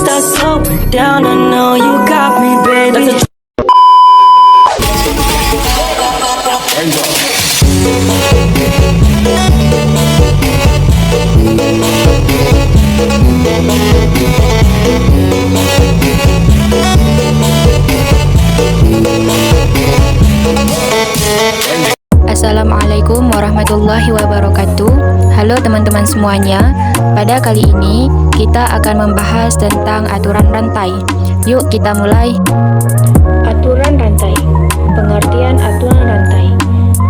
start slowing down. I know you got me, baby. Assalamualaikum warahmatullahi wabarakatuh. Halo teman-teman semuanya. Pada kali ini kita akan membahas tentang aturan rantai. Yuk kita mulai. Aturan rantai. Pengertian aturan rantai.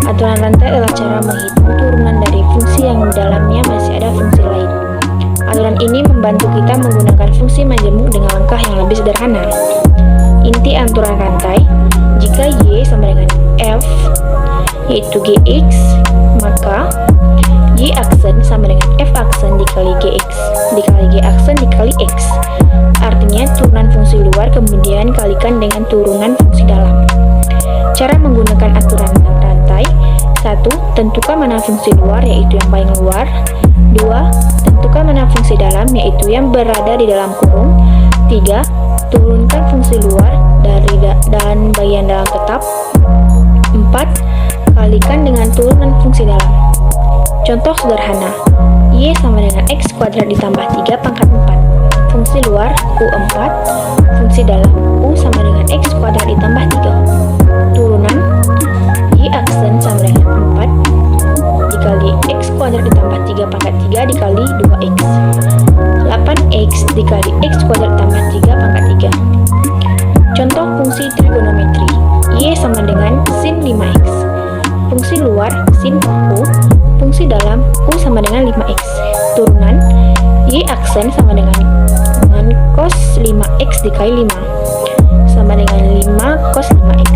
Aturan rantai adalah cara menghitung turunan dari fungsi yang di dalamnya masih ada fungsi lain. Aturan ini membantu kita menggunakan fungsi majemuk dengan langkah yang lebih sederhana. Inti aturan rantai, jika Y sama dengan F, yaitu Gx, maka Y aksen sama dengan F aksen dikali Gx dikali G aksen dikali X. Artinya turunan fungsi luar kemudian kalikan dengan turunan fungsi dalam. Cara menggunakan aturan rantai: 1. Tentukan mana fungsi luar, yaitu yang paling luar. 2. Tentukan mana fungsi dalam, yaitu yang berada di dalam kurung. 3. Turunkan fungsi luar dan bagian dalam tetap. 4. Kalikan dengan turunan fungsi dalam. Contoh sederhana, Y sama dengan X kuadrat ditambah 3 pangkat 4. Fungsi luar U4, fungsi dalam U sama dengan X kuadrat ditambah 3. Turunan Y aksen sama dengan 4 dikali X kuadrat ditambah 3 pangkat 3 dikali 2X. 8X dikali X kuadrat ditambah 3 pangkat 3. Contoh fungsi trigonometri, Y sama dengan sin 5X. Fungsi luar sin U, fungsi dalam U sama dengan 5X. Turunan Y aksen sama dengan cos 5X dikali 5 sama dengan 5 cos 5X.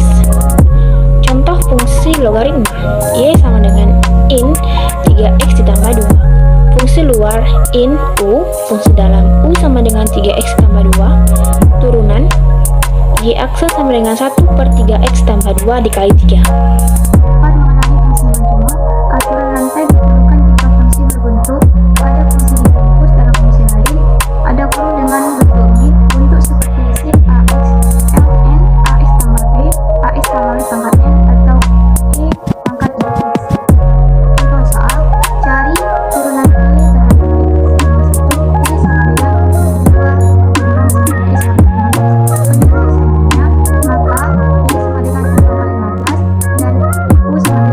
Contoh fungsi logaritma, Y sama dengan in 3X ditambah 2. Fungsi luar in U, fungsi dalam U sama dengan 3X tambah 2. Turunan Y aksen sama dengan 1/3X tambah 2 dikali 3. Aturan rantai ditemukan jika fungsi berbentuk pada fungsi dibungkus dalam fungsi lain, ada kurung dengan bentuk bit untuk seperti sin AX, ln, AX tambah B, AX tambah B pangkat N, atau E pangkat 2X. Contoh soal, cari turunan Y terhadap X. Y sama dengan 2 turunan sin X sama dengan X. Penyelesaiannya, maka Y sama dengan 2 kali 15 dan U sama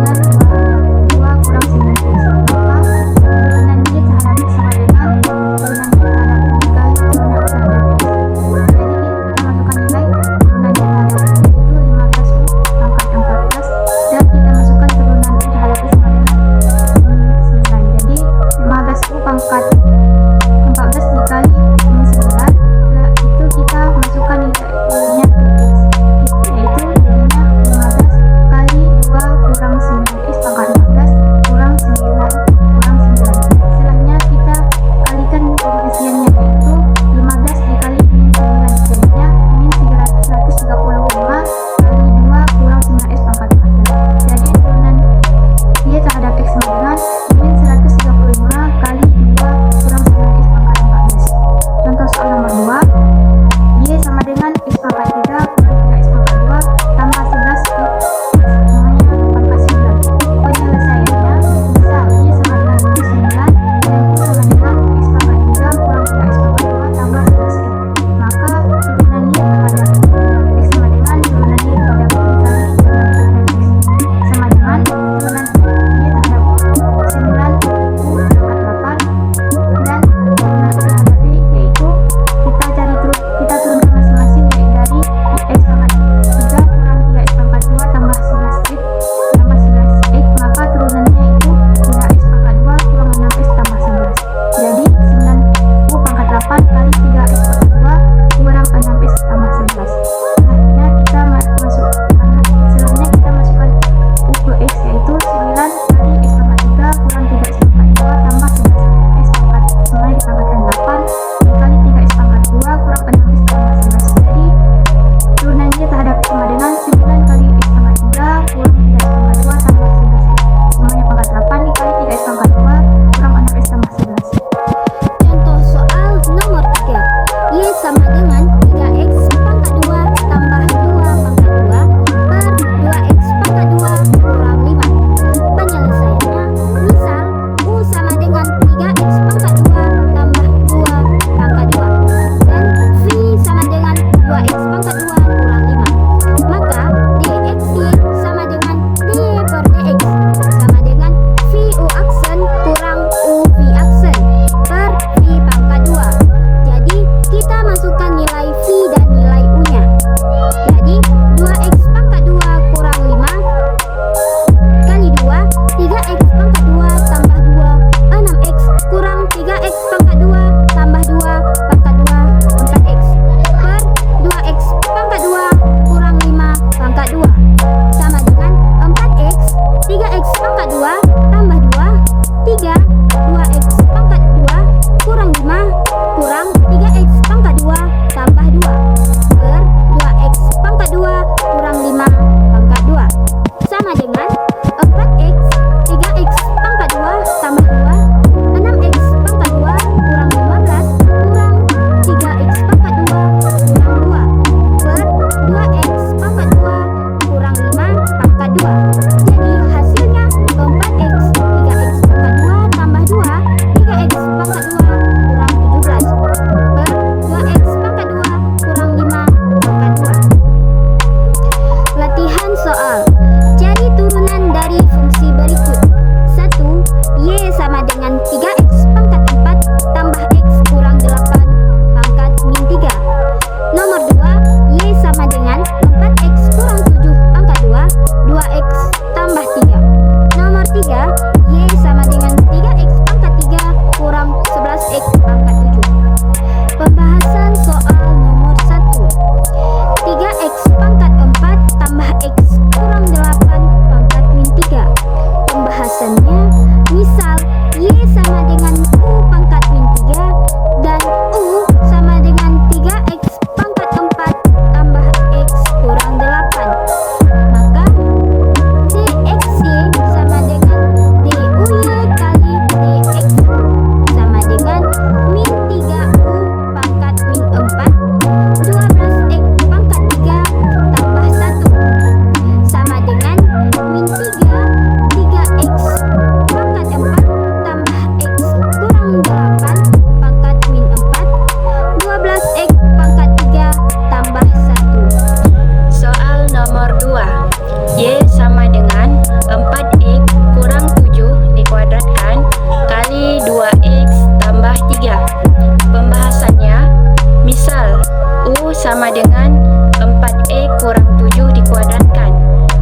sama dengan 4x kurang 7 dikuadratkan,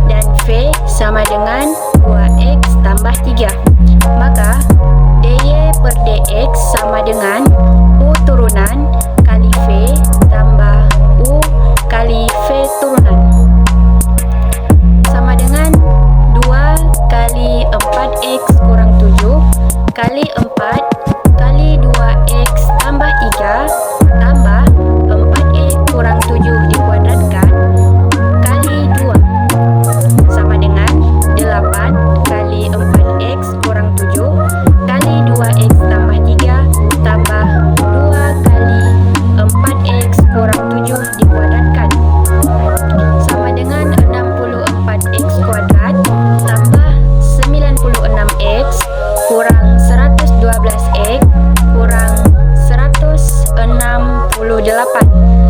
dan V sama dengan 2x tambah 3. Maka dy per dx sama dengan U turunan kali V tambah U kali V turunan, sama dengan 2 kali 4x kurang 7 kali 4 kali 2x tambah 3 tambah 4x kurang 7 dikuadratkan kali 2 sama dengan 8 kali 4x kurang 7 kali 2x tambah 3 tambah 2 kali 4x kurang 7 dikuadratkan sama dengan 64x kuadrat tambah 96x kurang 112x kurang 168.